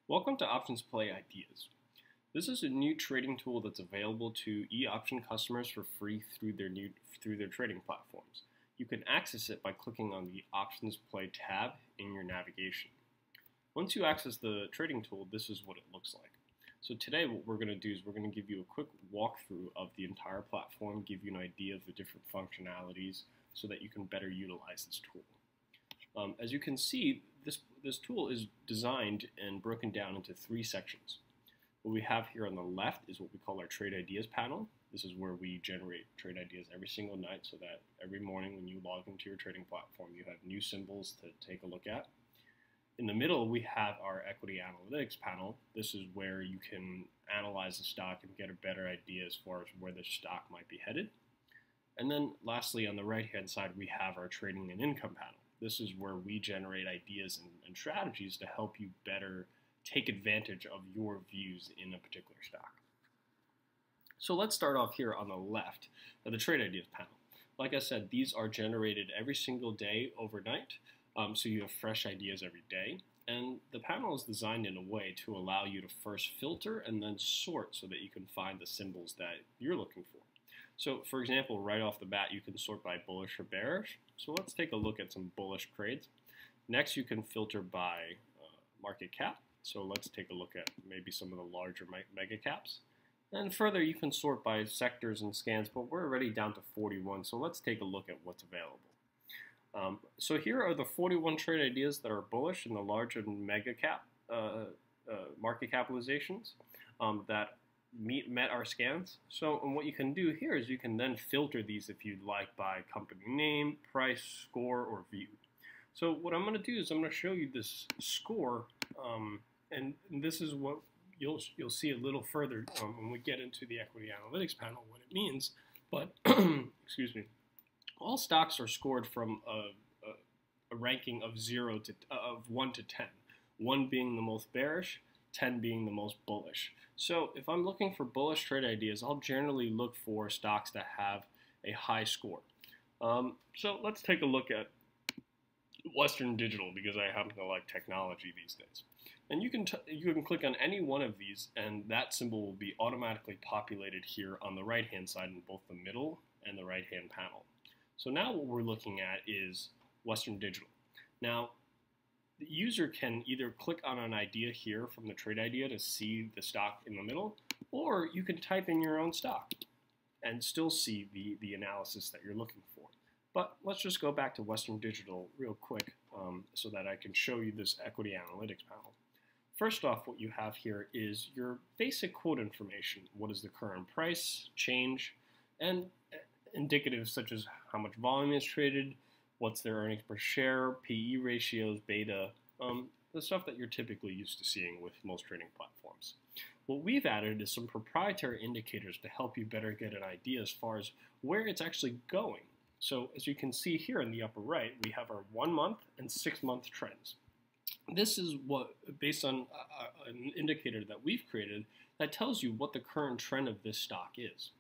Welcome to OptionsPlay Ideas. This is a new trading tool that's available to e-option customers for free through their trading platforms. You can access it by clicking on the OptionsPlay tab in your navigation. Once you access the trading tool, this is what it looks like. So today what we're going to do is we're going to give you a quick walkthrough of the entire platform, give you an idea of the different functionalities so that you can better utilize this tool. As you can see, this tool is designed and broken down into three sections. What we have here on the left is what we call our Trade Ideas panel. This is where we generate trade ideas every single night so that every morning when you log into your trading platform, you have new symbols to take a look at. In the middle, we have our Equity Analytics panel. This is where you can analyze the stock and get a better idea as far as where the stock might be headed. And then lastly, on the right-hand side, we have our Trading and Income panel. This is where we generate ideas and strategies to help you better take advantage of your views in a particular stock. So let's start off here on the left of the Trade Ideas panel. Like I said, these are generated every single day overnight, so you have fresh ideas every day. And the panel is designed in a way to allow you to first filter and then sort so that you can find the symbols that you're looking for. So for example, right off the bat, you can sort by bullish or bearish. So let's take a look at some bullish trades. Next, you can filter by market cap. So let's take a look at maybe some of the larger mega caps. And further, you can sort by sectors and scans, but we're already down to 41. So let's take a look at what's available. So here are the 41 trade ideas that are bullish in the large and mega cap market capitalizations that met our scans. So and what you can do here is you can then filter these if you'd like by company name, price, score, or view. So what I'm going to do is I'm going to show you this score, and this is what you'll see a little further when we get into the Equity Analytics panel what it means. But excuse me, all stocks are scored from a ranking of 1 to 10, 1 being the most bearish, 10 being the most bullish. So if I'm looking for bullish trade ideas, I'll generally look for stocks that have a high score. So let's take a look at Western Digital because I happen to like technology these days. And you can click on any one of these and that symbol will be automatically populated here on the right hand side in both the middle and the right hand panel. So now what we're looking at is Western Digital. Now the user can either click on an idea here from the trade idea to see the stock in the middle, or you can type in your own stock and still see the analysis that you're looking for. But let's just go back to Western Digital real quick so that I can show you this Equity Analytics panel. First off, what you have here is your basic quote information. What is the current price, change, and indicatives such as how much volume is traded, what's their earnings per share, PE ratios, beta, the stuff that you're typically used to seeing with most trading platforms. What we've added is some proprietary indicators to help you better get an idea as far as where it's actually going. So as you can see here in the upper right, we have our 1 month and 6 month trends. This is what, based on an indicator that we've created, that tells you what the current trend of this stock is.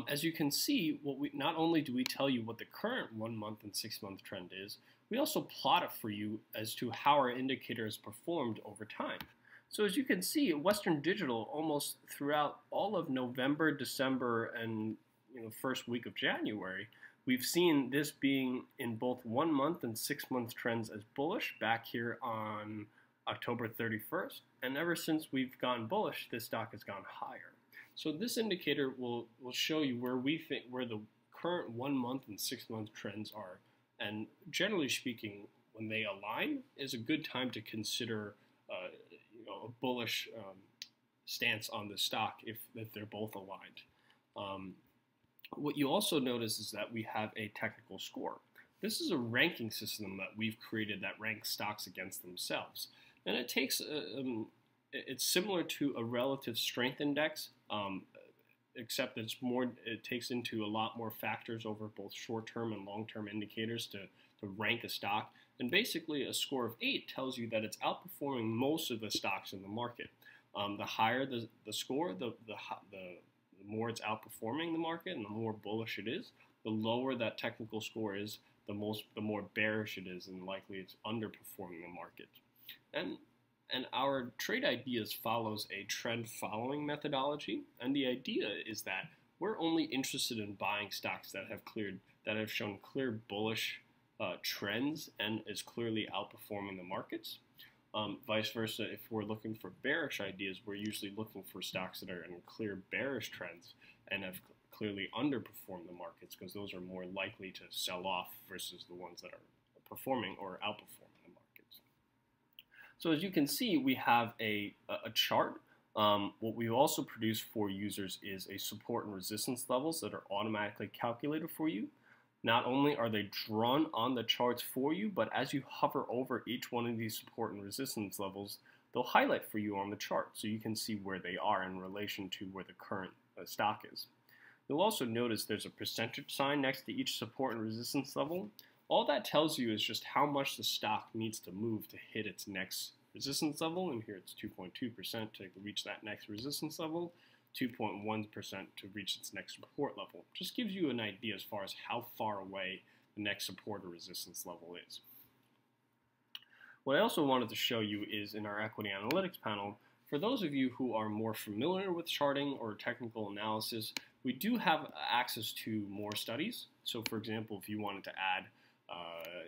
As you can see, not only do we tell you what the current 1 month and 6 month trend is, we also plot it for you as to how our indicator has performed over time. So as you can see, Western Digital almost throughout all of November, December, and first week of January, we've seen this being in both 1 month and 6 month trends as bullish back here on October 31st. And ever since we've gone bullish, this stock has gone higher. So this indicator will show you where the current 1 month and 6 month trends are. And generally speaking, when they align, is a good time to consider a bullish stance on the stock if they're both aligned. What you also notice is that we have a technical score. This is a ranking system that we've created that ranks stocks against themselves. And it takes it's similar to a relative strength index, except it takes into a lot more factors over both short-term and long-term indicators to rank a stock. And basically, a score of 8 tells you that it's outperforming most of the stocks in the market. The higher the score, the more it's outperforming the market and the more bullish it is. The lower that technical score is, the more bearish it is, and likely it's underperforming the market. And And our trade ideas follows a trend following methodology. And the idea is that we're only interested in buying stocks that have shown clear bullish trends and is clearly outperforming the markets. Vice versa, if we're looking for bearish ideas, we're usually looking for stocks that are in clear bearish trends and have clearly underperformed the markets, because those are more likely to sell off versus the ones that are performing or outperforming the markets. So as you can see, we have a chart. What we also produce for users is a support and resistance levels that are automatically calculated for you. Not only are they drawn on the charts for you, but as you hover over each one of these support and resistance levels, they'll highlight for you on the chart so you can see where they are in relation to where the current stock is. You'll also notice there's a percentage sign next to each support and resistance level. All that tells you is just how much the stock needs to move to hit its next resistance level, and here it's 2.2% to reach that next resistance level, 2.1% to reach its next support level. Just gives you an idea as far as how far away the next support or resistance level is. What I also wanted to show you is in our equity analytics panel, for those of you who are more familiar with charting or technical analysis, we do have access to more studies. So for example, if you wanted to add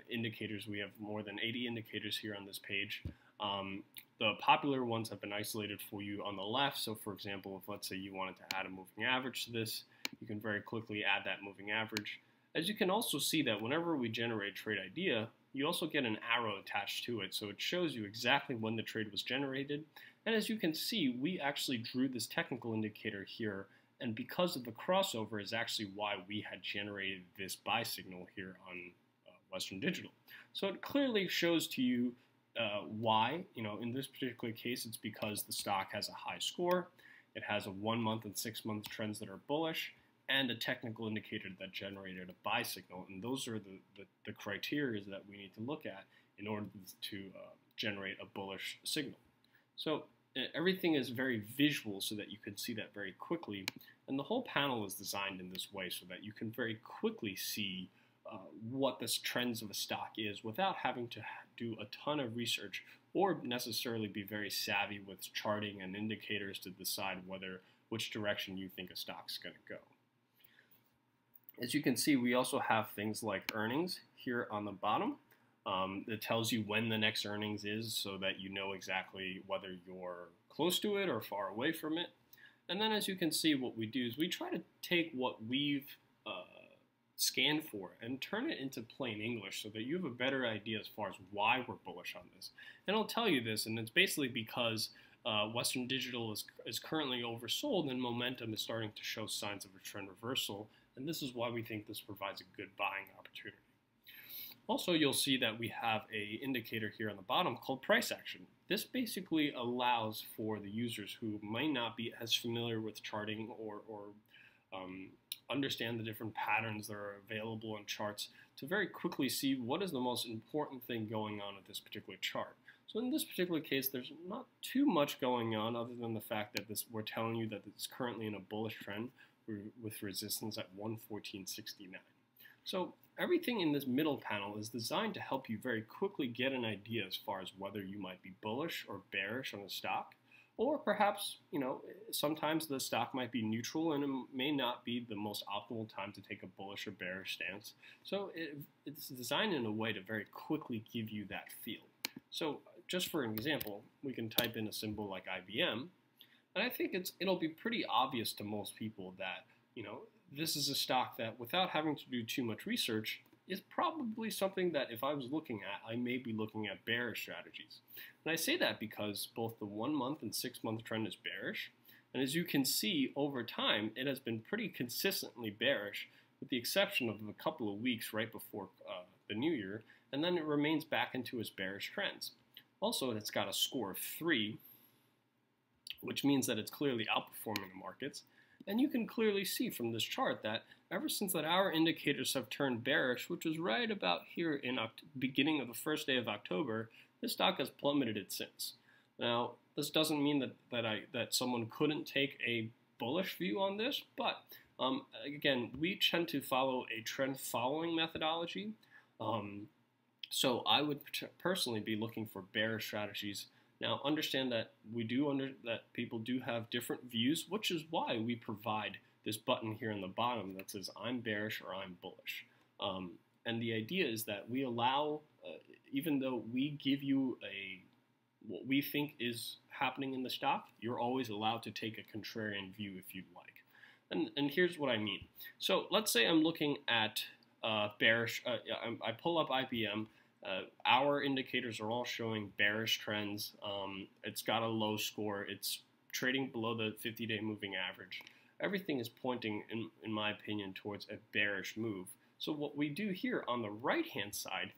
indicators, we have more than 80 indicators here on this page. The popular ones have been isolated for you on the left. So for example, if let's say you wanted to add a moving average to this, you can very quickly add that moving average. As you can also see that whenever we generate a trade idea, you also get an arrow attached to it. So it shows you exactly when the trade was generated. And as you can see, we actually drew this technical indicator here. And because of the crossover is actually why we had generated this buy signal here on Western Digital. So it clearly shows to you why. In this particular case, it's because the stock has a high score, it has a 1 month and 6 month trends that are bullish, and a technical indicator that generated a buy signal. And those are the criteria that we need to look at in order to generate a bullish signal. So everything is very visual so that you can see that very quickly. And the whole panel is designed in this way so that you can very quickly see what the trends of a stock is without having to do a ton of research or necessarily be very savvy with charting and indicators to decide which direction you think a stock's going to go. As you can see, we also have things like earnings here on the bottom. It tells you when the next earnings is so that you know exactly whether you're close to it or far away from it. And then as you can see, what we do is we try to take what we've scanned for and turn it into plain English so that you have a better idea as far as why we're bullish on this. And I'll tell you this, and it's basically because Western Digital is currently oversold and momentum is starting to show signs of a trend reversal, and this is why we think this provides a good buying opportunity. Also, you'll see that we have an indicator here on the bottom called price action. This basically allows for the users who might not be as familiar with charting or understand the different patterns that are available in charts to very quickly see what is the most important thing going on with this particular chart. So in this particular case, there's not too much going on other than the fact that we're telling you that it's currently in a bullish trend with resistance at 114.69. So everything in this middle panel is designed to help you very quickly get an idea as far as whether you might be bullish or bearish on a stock, or perhaps, sometimes the stock might be neutral and it may not be the most optimal time to take a bullish or bearish stance. So it's designed in a way to very quickly give you that feel. So just for an example, we can type in a symbol like IBM, and I think it'll be pretty obvious to most people that, this is a stock that without having to do too much research is probably something that if I was looking at, I may be looking at bearish strategies. And I say that because both the 1 month and 6 month trend is bearish. And as you can see over time, it has been pretty consistently bearish with the exception of a couple of weeks right before the new year. And then it remains back into its bearish trends. Also, it's got a score of 3, which means that it's clearly outperforming the markets. And you can clearly see from this chart that ever since that our indicators have turned bearish, which was right about here in beginning of the first day of October, this stock has plummeted it since. Now, this doesn't mean that someone couldn't take a bullish view on this, but again, we tend to follow a trend following methodology. So I would personally be looking for bearish strategies Now, understand that that people do have different views, which is why we provide this button here in the bottom that says I'm bearish or I'm bullish. And the idea is that we allow, even though we give you what we think is happening in the stock, you're always allowed to take a contrarian view if you'd like. And here's what I mean. So let's say I'm looking at bearish. I pull up IBM. Our indicators are all showing bearish trends. It's got a low score. It's trading below the 50-day moving average. Everything is pointing, in my opinion, towards a bearish move. So what we do here on the right-hand side,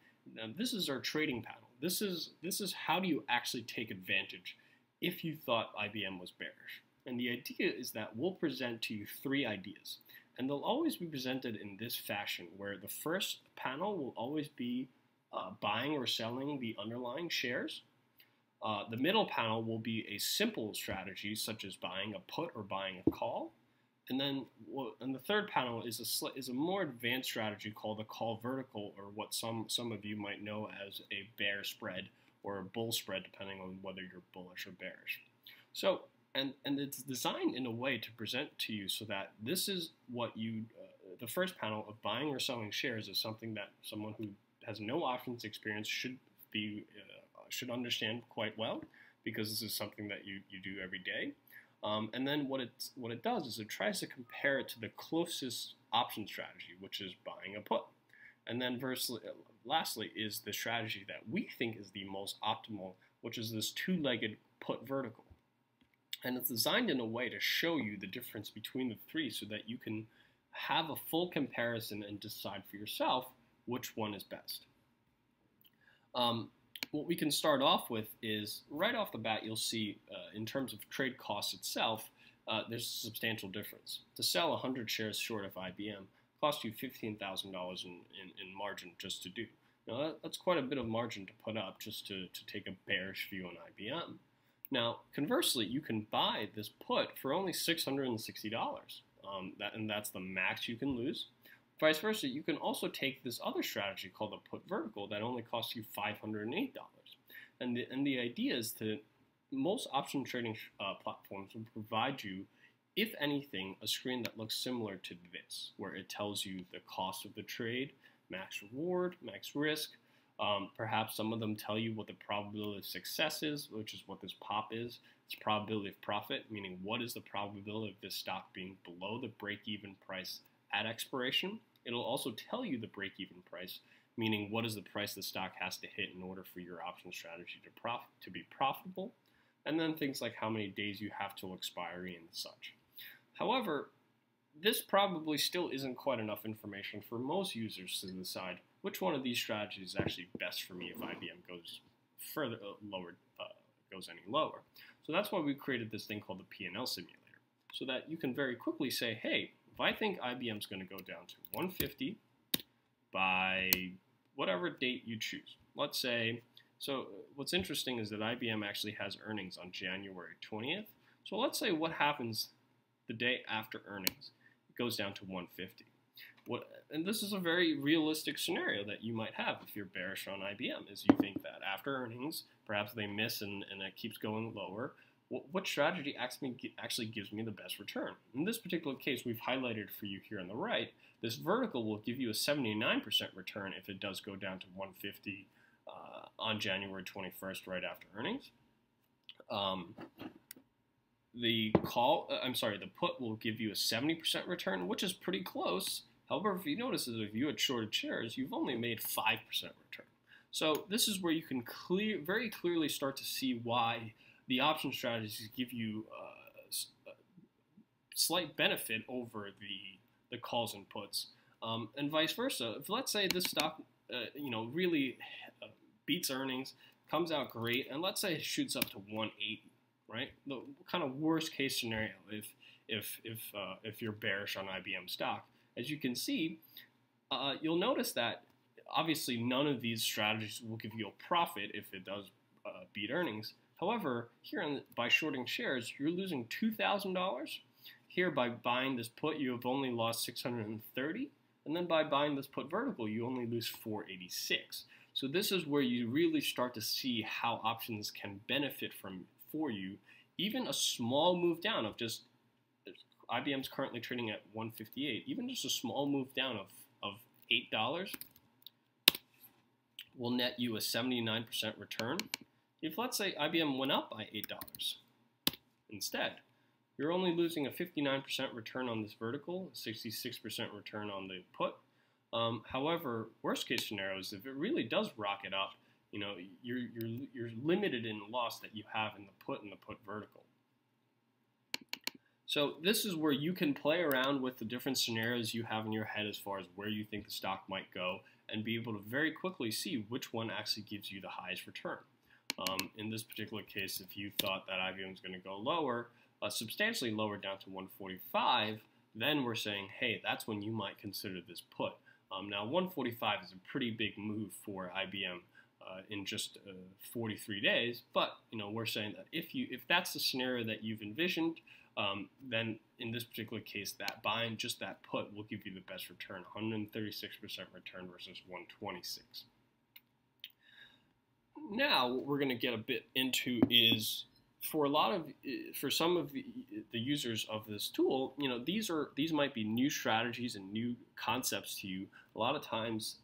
this is our trading panel. This is how do you actually take advantage if you thought IBM was bearish. And the idea is that we'll present to you 3 ideas. And they'll always be presented in this fashion, where the first panel will always be buying or selling the underlying shares. The middle panel will be a simple strategy, such as buying a put or buying a call. And then the third panel is a more advanced strategy called a call vertical, or what some of you might know as a bear spread or a bull spread, depending on whether you're bullish or bearish. So, and it's designed in a way to present to you so that this is what the first panel of buying or selling shares is something that someone who has no options experience should understand quite well, because this is something that you do every day. And then what it does is it tries to compare it to the closest option strategy, which is buying a put. And then lastly is the strategy that we think is the most optimal, which is this 2-legged put vertical. And it's designed in a way to show you the difference between the 3 so that you can have a full comparison and decide for yourself which one is best. What we can start off with is, right off the bat, you'll see in terms of trade costs itself, there's a substantial difference. To sell 100 shares short of IBM costs you $15,000 in margin just to do. Now, that's quite a bit of margin to put up just to take a bearish view on IBM. Now, conversely, you can buy this put for only $660, and that's the max you can lose. Vice versa, you can also take this other strategy called the put vertical that only costs you $508. And the idea is that most option trading platforms will provide you, if anything, a screen that looks similar to this, where it tells you the cost of the trade, max reward, max risk. Perhaps some of them tell you what the probability of success is, which is what this pop is. It's probability of profit, meaning what is the probability of this stock being below the break-even price at expiration. It'll also tell you the break-even price, meaning what is the price the stock has to hit in order for your option strategy to be profitable, and then things like how many days you have till expiry and such. However, this probably still isn't quite enough information for most users to decide which one of these strategies is actually best for me if IBM goes goes any lower. So that's why we created this thing called the P&L simulator, so that you can very quickly say, hey, if I think IBM is going to go down to 150 by whatever date you choose, let's say, so what's interesting is that IBM actually has earnings on January 20th. So let's say what happens the day after earnings, it goes down to 150. And this is a very realistic scenario that you might have if you're bearish on IBM, is you think that after earnings, perhaps they miss and it keeps going lower. What strategy actually gives me the best return? In this particular case, we've highlighted for you here on the right, this vertical will give you a 79% return if it does go down to 150 on January 21st, right after earnings. The put will give you a 70% return, which is pretty close. However, if you notice that if you had shorted shares, you've only made 5% return. So this is where you can very clearly start to see why the option strategies give you a slight benefit over the calls and puts, and vice versa. If let's say this stock, really beats earnings, comes out great, and let's say it shoots up to 180, right? The kind of worst case scenario if you're bearish on IBM stock. As you can see, you'll notice that obviously none of these strategies will give you a profit if it does beat earnings. However, here by shorting shares, you're losing $2,000. Here, by buying this put, you have only lost $630, and then by buying this put vertical, you only lose $486. So this is where you really start to see how options can benefit for you. Even a small move down of just, IBM's currently trading at 158, even just a small move down of $8 will net you a 79% return. If, let's say, IBM went up by $8 instead, you're only losing a 59% return on this vertical, 66% return on the put. However, worst case scenario is if it really does rocket up, you know, you're limited in the loss that you have in the put and the put vertical. So this is where you can play around with the different scenarios you have in your head as far as where you think the stock might go, and be able to very quickly see which one actually gives you the highest return. In this particular case, if you thought that IBM is going to go lower, substantially lower down to 145, then we're saying, hey, that's when you might consider this put. Now, 145 is a pretty big move for IBM in just 43 days, but you know, we're saying that if that's the scenario that you've envisioned, then in this particular case, that buying just that put will give you the best return, 136% return versus 126. Now, what we're going to get a bit into is for some of the users of this tool, you know, these might be new strategies and new concepts to you. A lot of times,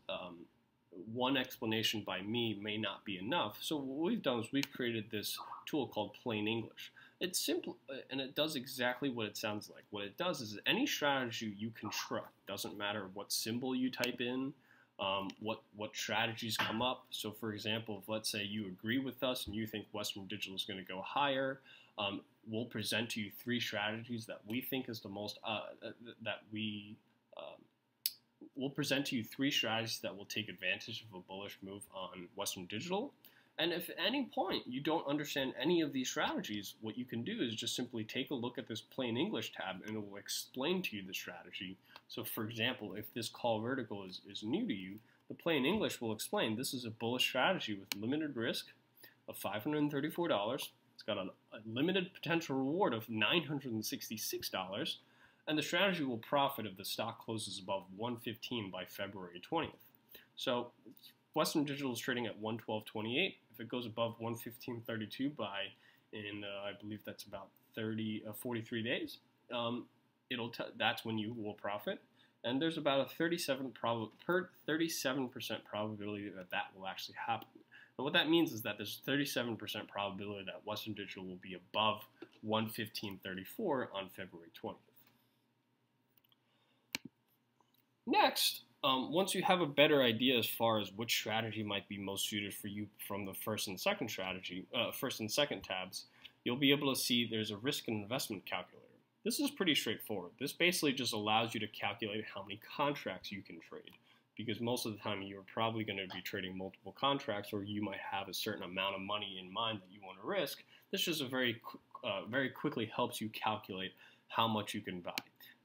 one explanation by me may not be enough. So what we've done is we've created this tool called Plain English. It's simple, and it does exactly what it sounds like. What it does is any strategy you construct, doesn't matter what symbol you type in, what strategies come up. So for example, if let's say you agree with us and you think Western Digital is going to go higher, we'll present to you 3 strategies that we think is the most, we'll present to you 3 strategies that will take advantage of a bullish move on Western Digital. And if at any point you don't understand any of these strategies, what you can do is just simply take a look at this Plain English tab and it will explain to you the strategy. So for example, if this call vertical is new to you, the Plain English will explain this is a bullish strategy with limited risk of $534. It's got a limited potential reward of $966, and the strategy will profit if the stock closes above 115 by February 20th. So Western Digital is trading at 112.28. If it goes above 115.32 I believe that's about 43 days, that's when you will profit. And there's about a 37% probability that will actually happen. And what that means is that there's 37% probability that Western Digital will be above 115.34 on February 20th. Next, once you have a better idea as far as which strategy might be most suited for you from the first and second tabs, you'll be able to see there's a risk and investment calculator. This is pretty straightforward. This basically just allows you to calculate how many contracts you can trade, because most of the time you're probably going to be trading multiple contracts, or you might have a certain amount of money in mind that you want to risk. This just very quickly helps you calculate how much you can buy.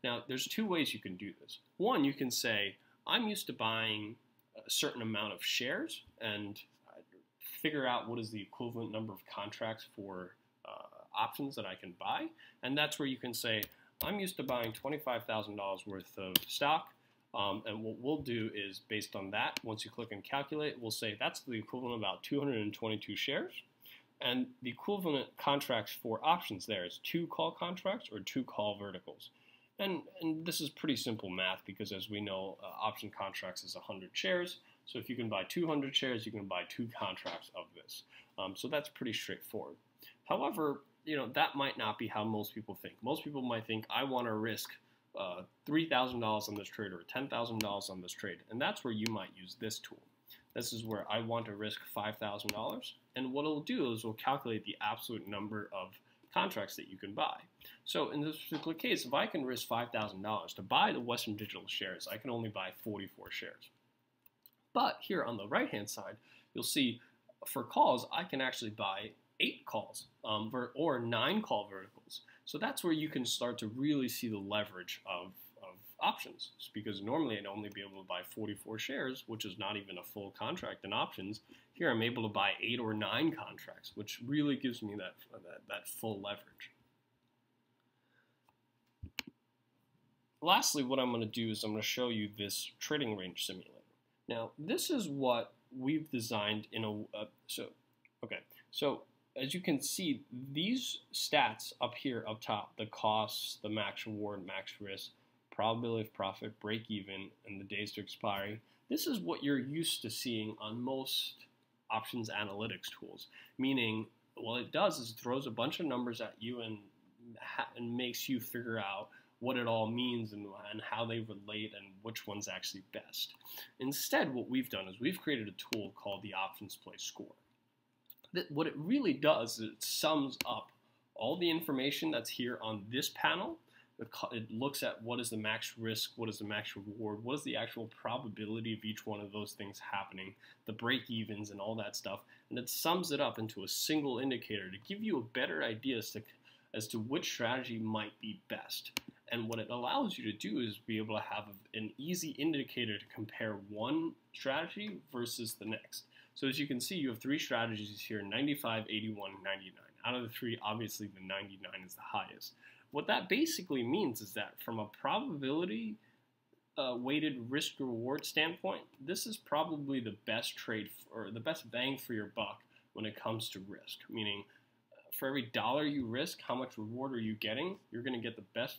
Now, there's 2 ways you can do this. One, you can say, I'm used to buying a certain amount of shares and figure out what is the equivalent number of contracts for options that I can buy. And that's where you can say, I'm used to buying $25,000 worth of stock. And what we'll do is, based on that, once you click and calculate, we'll say that's the equivalent of about 222 shares. And the equivalent contracts for options there is 2 call contracts or 2 call verticals. And this is pretty simple math, because as we know, option contracts is 100 shares. So if you can buy 200 shares, you can buy 2 contracts of this. So that's pretty straightforward. However, you know, that might not be how most people think. Most people might think, I want to risk $3,000 on this trade or $10,000 on this trade. And that's where you might use this tool. This is where I want to risk $5,000. And what it'll do is it'll calculate the absolute number of contracts that you can buy. So in this particular case, if I can risk $5,000 to buy the Western Digital shares, I can only buy 44 shares. But here on the right-hand side, you'll see for calls, I can actually buy 8 calls or 9 call verticals. So that's where you can start to really see the leverage of options, because normally I'd only be able to buy 44 shares, which is not even a full contract in options. Here I'm able to buy 8 or 9 contracts, which really gives me that full leverage. Lastly, what I'm going to do is I'm going to show you this trading range simulator. Now, this is what we've designed in a so as you can see, these stats up here up top, the costs, the max reward, max risk, probability of profit, break even, and the days to expiry, this is what you're used to seeing on most options analytics tools. Meaning, what it does is it throws a bunch of numbers at you and makes you figure out what it all means and how they relate and which one's actually best. Instead, what we've done is we've created a tool called the OptionsPlay score. What it really does is it sums up all the information that's here on this panel. It looks at what is the max risk, what is the max reward, what is the actual probability of each one of those things happening, the break-evens and all that stuff, and it sums it up into a single indicator to give you a better idea as to which strategy might be best. And what it allows you to do is be able to have an easy indicator to compare one strategy versus the next. So as you can see, you have three strategies here, 95, 81, and 99. Out of the three, obviously the 99 is the highest. What that basically means is that from a probability weighted risk-reward standpoint, this is probably the best trade or the best bang for your buck when it comes to risk. Meaning, for every dollar you risk, how much reward are you getting? You're going to get the best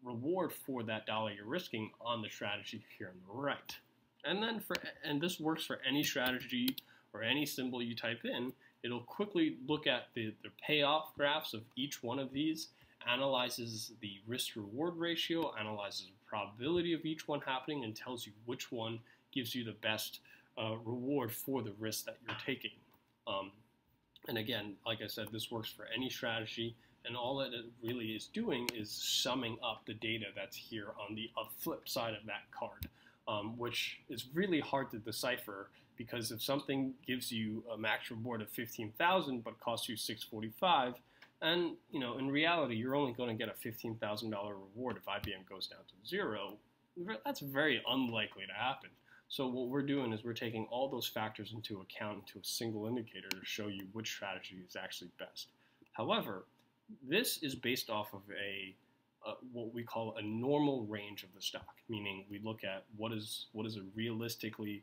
reward for that dollar you're risking on the strategy here on the right. And this works for any strategy or any symbol you type in. It'll quickly look at the payoff graphs of each one of these, analyzes the risk-reward ratio, analyzes the probability of each one happening, and tells you which one gives you the best reward for the risk that you're taking. And again, like I said, this works for any strategy, and all that it really is doing is summing up the data that's here on the flip side of that card. Which is really hard to decipher, because if something gives you a max reward of 15,000 but costs you 645, and in reality you're only going to get a $15,000 reward if IBM goes down to zero, that's very unlikely to happen. So what we're doing is we're taking all those factors into account into a single indicator to show you which strategy is actually best. However, this is based off of what we call a normal range of the stock, meaning we look at what is a realistically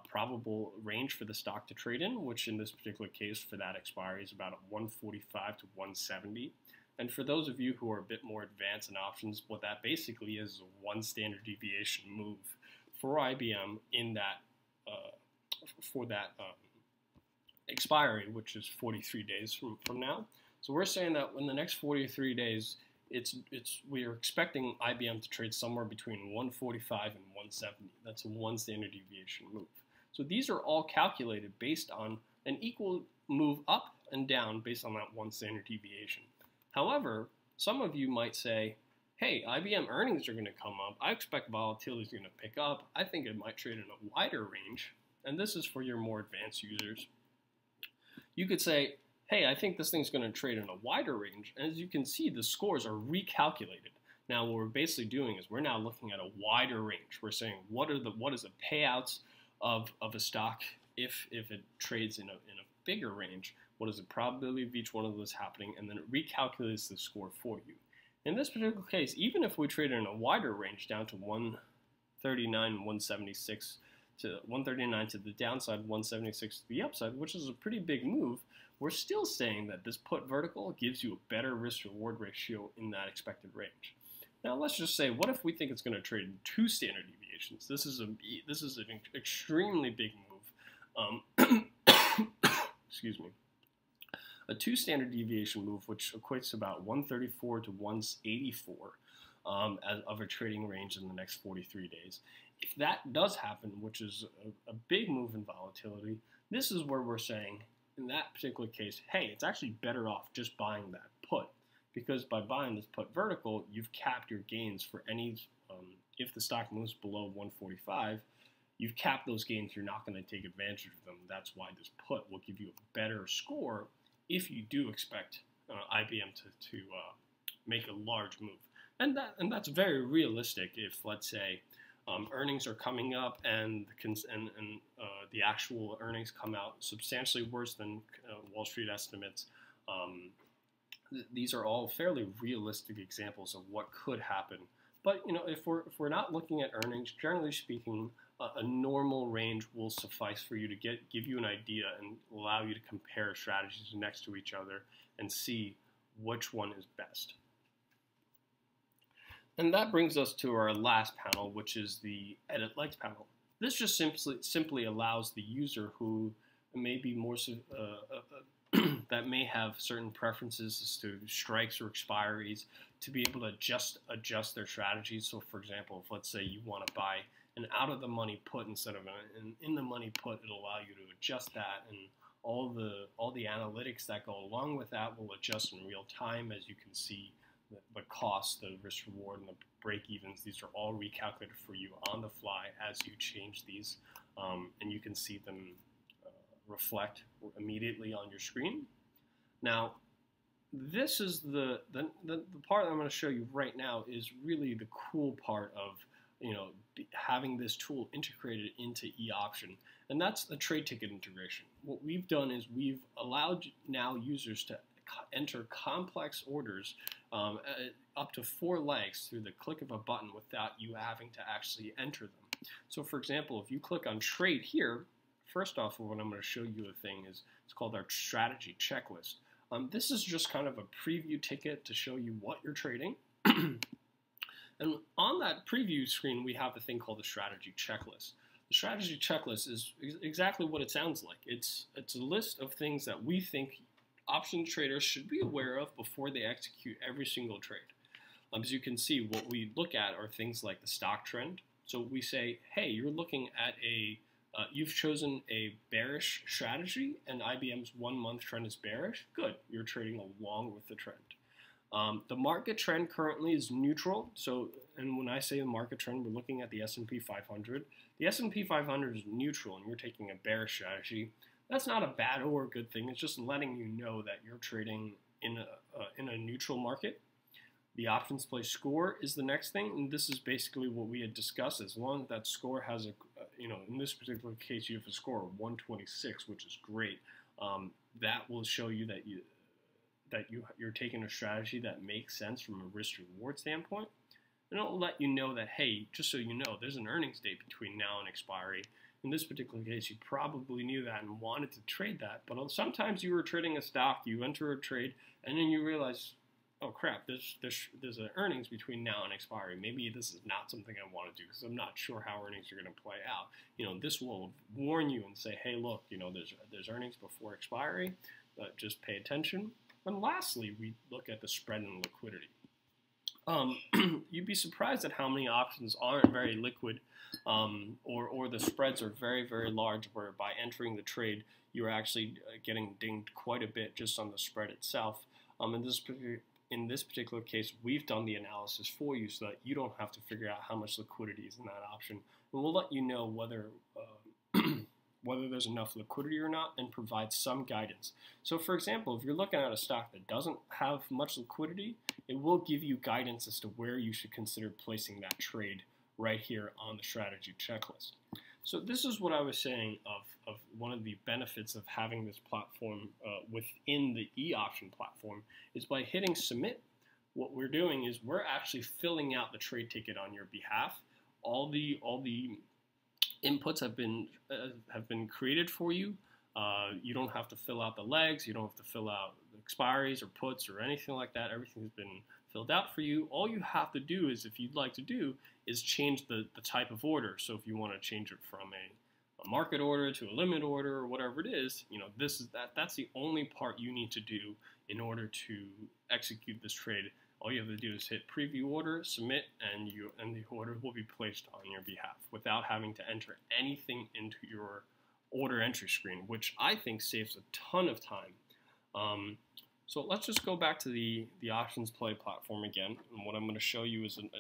probable range for the stock to trade in, which in this particular case for that expiry is about 145 to 170. And for those of you who are a bit more advanced in options, what that basically is a one standard deviation move for IBM in that for that expiry, which is 43 days from now. So we're saying that in the next 43 days, we are expecting IBM to trade somewhere between 145 and 170. That's a one standard deviation move. So these are all calculated based on an equal move up and down based on that one standard deviation. However, some of you might say, hey, IBM earnings are going to come up. I expect volatility is going to pick up. I think it might trade in a wider range. And this is for your more advanced users. You could say, hey, I think this thing's going to trade in a wider range. And as you can see, the scores are recalculated. Now, what we're basically doing is we're now looking at a wider range. We're saying what is the payouts of a stock if it trades in a bigger range? What is the probability of each one of those happening? And then it recalculates the score for you. In this particular case, even if we trade in a wider range down to 139, 176 to 139 to the downside, 176 to the upside, which is a pretty big move, we're still saying that this put vertical gives you a better risk-reward ratio in that expected range. Now let's just say, what if we think it's going to trade in two standard deviations? This is an extremely big move. Excuse me. A two standard deviation move, which equates to about 134 to 184 of a trading range in the next 43 days. If that does happen, which is a big move in volatility, this is where we're saying, in that particular case, hey, it's actually better off just buying that put, because by buying this put vertical, you've capped your gains for any, if the stock moves below 145, you've capped those gains, you're not going to take advantage of them. That's why this put will give you a better score if you do expect IBM to make a large move. And that's very realistic if, let's say, earnings are coming up and the actual earnings come out substantially worse than Wall Street estimates. These are all fairly realistic examples of what could happen. But if we're not looking at earnings, generally speaking, a normal range will suffice for you to give you an idea and allow you to compare strategies next to each other and see which one is best. And that brings us to our last panel, which is the Edit Legs panel. This just simply allows the user who may be more that may have certain preferences as to strikes or expiries to be able to adjust their strategies. So for example, if let's say you want to buy an out-of-the-money put instead of an in-the-money put, it'll allow you to adjust that, and all the analytics that go along with that will adjust in real time. As you can see, the cost, the risk reward, and the break-evens, these are all recalculated for you on the fly as you change these, and you can see them reflect immediately on your screen. Now, this is the part that I'm going to show you right now is really the cool part of having this tool integrated into eOption, and that's the trade ticket integration. What we've done is we've allowed now users to enter complex orders up to 4 legs through the click of a button without you having to actually enter them. So for example, if you click on trade here, first off, what I'm going to show you a thing is it's called our strategy checklist. This is just kind of a preview ticket to show you what you're trading. And on that preview screen, we have a thing called the strategy checklist. The strategy checklist is exactly what it sounds like. It's a list of things that we think options traders should be aware of before they execute every single trade. As you can see, what we look at are things like the stock trend. So we say, hey, you're looking at you've chosen a bearish strategy and IBM's 1-month trend is bearish. Good, you're trading along with the trend. The market trend currently is neutral. So, and when I say the market trend, we're looking at the S&P 500. The S&P 500 is neutral and you're taking a bearish strategy. That's not a bad or a good thing. It's just letting you know that you're trading in a neutral market. The OptionsPlay score is the next thing, and this is basically what we had discussed. As long as that score has in this particular case, you have a score of 126, which is great. That will show you that you're taking a strategy that makes sense from a risk-reward standpoint. And it'll let you know that, hey, just so you know, there's an earnings date between now and expiry. In this particular case, you probably knew that and wanted to trade that. But sometimes you were trading a stock, you enter a trade, and then you realize, oh crap, there's an earnings between now and expiry. Maybe this is not something I want to do because I'm not sure how earnings are going to play out. This will warn you and say, hey, look, there's earnings before expiry, but just pay attention. And lastly, we look at the spread and liquidity. You'd be surprised at how many options aren't very liquid, or the spreads are very, very large, where by entering the trade, you're actually getting dinged quite a bit just on the spread itself. In this particular case, we've done the analysis for you so that you don't have to figure out how much liquidity is in that option. And we'll let you know whether there's enough liquidity or not and provide some guidance. So for example, if you're looking at a stock that doesn't have much liquidity, it will give you guidance as to where you should consider placing that trade right here on the strategy checklist. So this is what I was saying of one of the benefits of having this platform within the eOption platform is by hitting submit. What we're doing is we're actually filling out the trade ticket on your behalf. All the inputs have been created for you. You don't have to fill out the legs. You don't have to fill out the expiries or puts or anything like that. Everything has been filled out for you. All you have to do is, if you'd like to do, is change the type of order. So if you want to change it from a market order to a limit order or whatever it is, that's the only part you need to do in order to execute this trade. All you have to do is hit preview order, submit, and the order will be placed on your behalf without having to enter anything into your order entry screen, which I think saves a ton of time. So let's just go back to the OptionsPlay platform again, and what I'm going to show you is an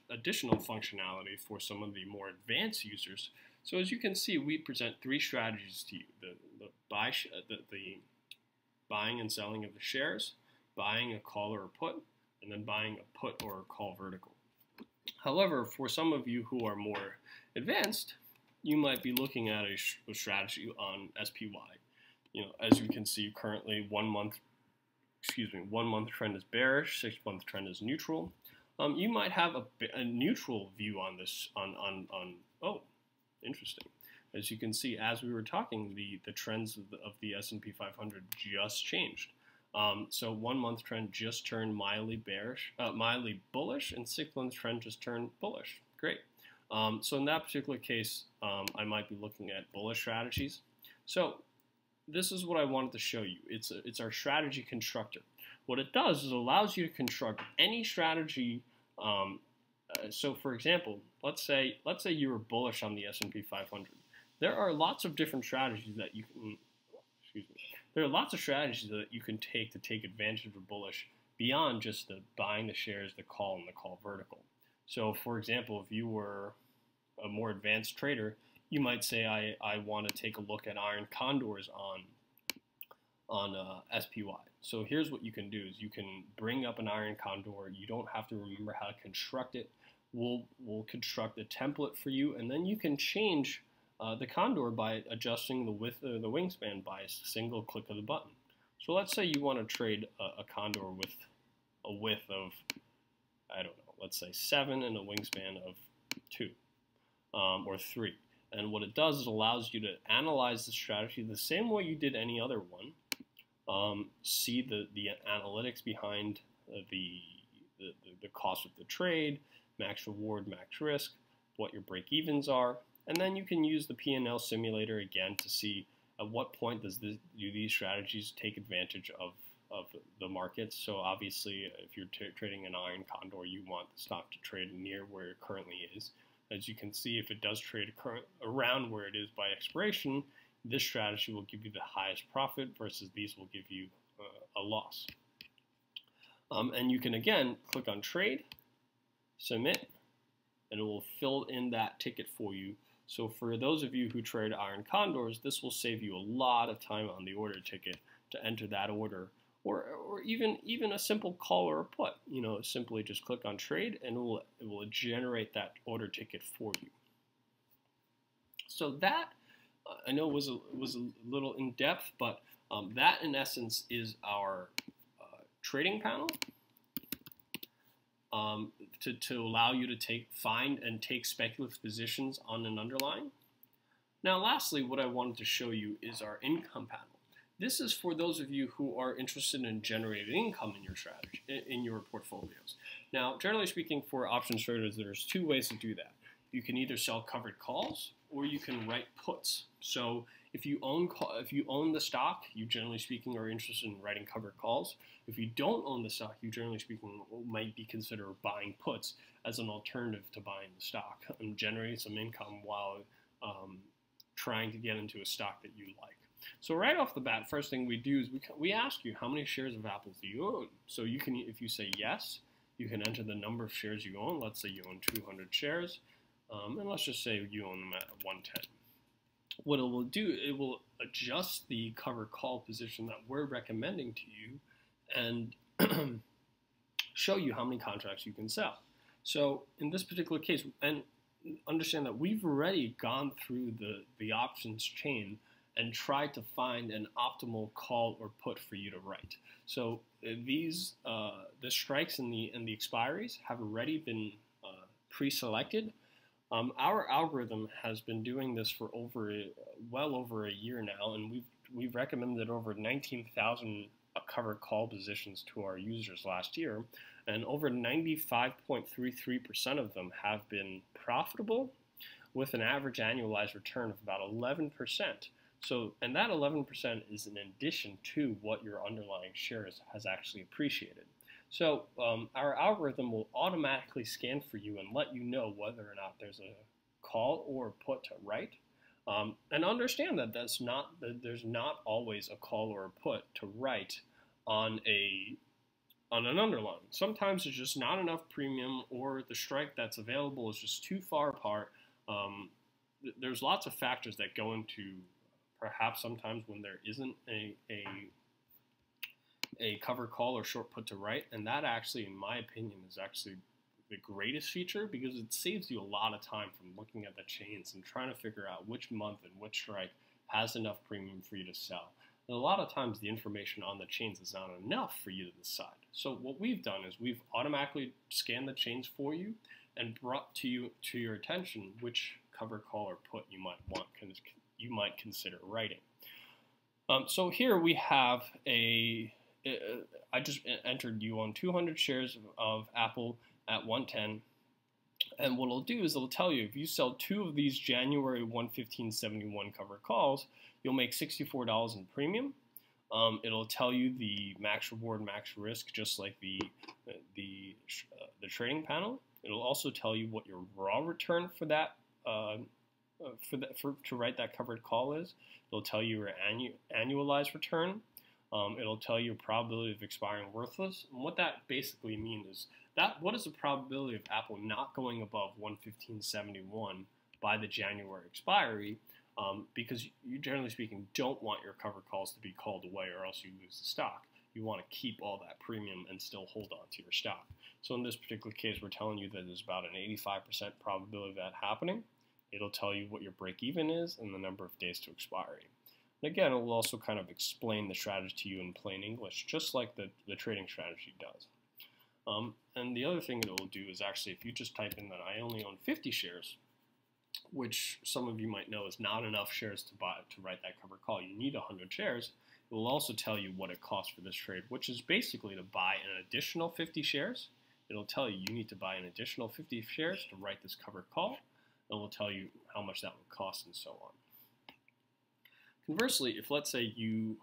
additional functionality for some of the more advanced users. So as you can see, we present 3 strategies to you: the buying and selling of the shares, buying a call or a put, and then buying a put or a call vertical. However, for some of you who are more advanced, you might be looking at a strategy on SPY. As you can see, currently 1 month trend is bearish, 6-month trend is neutral. You might have a neutral view on this. Interesting. As you can see, as we were talking, the trends of the S&P 500 just changed. So 1 month trend just turned mildly bullish, and 6 month trend just turned bullish. Great. So in that particular case, I might be looking at bullish strategies. So this is what I wanted to show you. It's our strategy constructor. What it does is it allows you to construct any strategy. So for example, let's say you were bullish on the S&P 500. There are lots of different strategies that you can. There are lots of strategies that you can take to take advantage of bullish beyond just the buying the shares, the call, and the call vertical. So for example, if you were a more advanced trader, you might say, I want to take a look at iron condors on SPY. So here's what you can do is you can bring up an iron condor. You don't have to remember how to construct it. We'll construct a template for you, and then you can change the condor by adjusting the width of the wingspan by a single click of the button. So let's say you want to trade a condor with a width of, I don't know, let's say 7 and a wingspan of 2 or 3. And what it does is allows you to analyze the strategy the same way you did any other one. See the analytics behind the cost of the trade, max reward, max risk, what your break-evens are. And then you can use the P&L simulator again to see at what point do these strategies take advantage of the markets. So obviously, if you're trading an iron condor, you want the stock to trade near where it currently is. As you can see, if it does trade around where it is by expiration, this strategy will give you the highest profit versus these will give you a loss. And you can again click on trade, submit, and it will fill in that ticket for you. So for those of you who trade iron condors, this will save you a lot of time on the order ticket to enter that order, or even a simple call or a put. You know, simply just click on trade, and it will generate that order ticket for you. So that I know was a little in depth, but that in essence is our trading panel. To allow you to find and take speculative positions on an underlying. Now lastly, what I wanted to show you is our income panel. This is for those of you who are interested in generating income in your strategy, in your portfolios. Now, generally speaking, for options traders, there's 2 ways to do that. You can either sell covered calls or you can write puts. So if you own the stock, you generally speaking are interested in writing covered calls. If you don't own the stock, you generally speaking might be considered buying puts as an alternative to buying the stock and generating some income while trying to get into a stock that you like. So right off the bat, first thing we do is we ask you how many shares of Apple do you own. So you can, if you say yes, you can enter the number of shares you own. Let's say you own 200 shares, and let's just say you own them at 110. What it will do, it will adjust the covered call position that we're recommending to you and show you how many contracts you can sell. So in this particular case, and understand that we've already gone through the options chain and tried to find an optimal call or put for you to write. So these the strikes and the expiries have already been pre-selected. Our algorithm has been doing this for well over a year now, and we've recommended over 19,000 covered call positions to our users last year, and over 95.33% of them have been profitable, with an average annualized return of about 11%. So, and that 11% is in addition to what your underlying shares has actually appreciated. So our algorithm will automatically scan for you and let you know whether or not there's a call or put to write. And understand that there's not always a call or a put to write on an underlying. Sometimes there's just not enough premium, or the strike that's available is just too far apart. There's lots of factors that go into perhaps sometimes when there isn't a cover call or short put to write, and that actually, in my opinion, is actually the greatest feature, because it saves you a lot of time from looking at the chains and trying to figure out which month and which strike has enough premium for you to sell. And a lot of times the information on the chains is not enough for you to decide. So what we've done is we've automatically scanned the chains for you and brought to your attention which covered call or put you might consider writing. So here we have I just entered you on 200 shares of Apple at 110. And what it'll do is it'll tell you if you sell 2 of these January 115.71 covered calls, you'll make $64 in premium. It'll tell you the max reward, max risk, just like the trading panel. It'll also tell you what your raw return for that to write that covered call is. It'll tell you your annualized return. It'll tell you probability of expiring worthless. And what that basically means is what is the probability of Apple not going above 115.71 by the January expiry? Because you, generally speaking, don't want your covered calls to be called away or else you lose the stock. You want to keep all that premium and still hold on to your stock. So in this particular case, we're telling you that there's about an 85% probability of that happening. It'll tell you what your break even is and the number of days to expiry. And again, it will also kind of explain the strategy to you in plain English, just like the trading strategy does. And the other thing it will do is actually, if you just type in that I only own 50 shares, which some of you might know is not enough shares to write that covered call. You need 100 shares. It will also tell you what it costs for this trade, which is basically to buy an additional 50 shares. It'll tell you need to buy an additional 50 shares to write this covered call. And it will tell you how much that would cost and so on. Conversely, if let's say you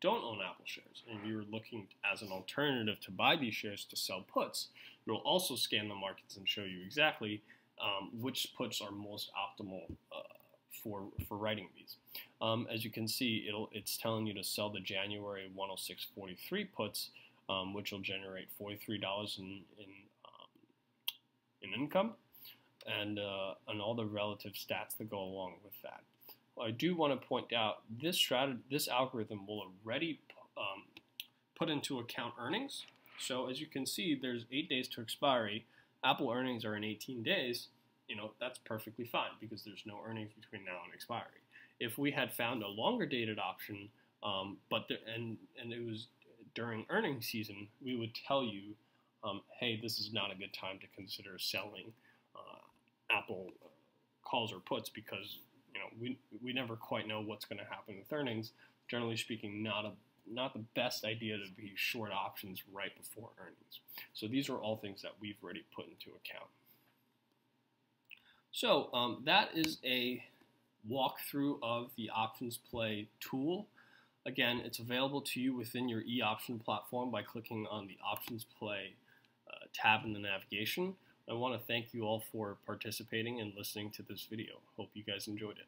don't own Apple shares and you're looking as an alternative to buy these shares to sell puts, it will also scan the markets and show you exactly which puts are most optimal for writing these. As you can see, it's telling you to sell the January 106.43 puts, which will generate $43 in income, and all the relative stats that go along with that. I do want to point out this algorithm will already put into account earnings. So as you can see, there's 8 days to expiry. Apple earnings are in 18 days. That's perfectly fine because there's no earnings between now and expiry. If we had found a longer dated option, and it was during earnings season, we would tell you, hey, this is not a good time to consider selling Apple calls or puts because we never quite know what's going to happen with earnings. Generally speaking, not the best idea to be short options right before earnings. So these are all things that we've already put into account. So that is a walkthrough of the OptionsPlay tool. Again, it's available to you within your eOption platform by clicking on the OptionsPlay tab in the navigation. I want to thank you all for participating and listening to this video. Hope you guys enjoyed it.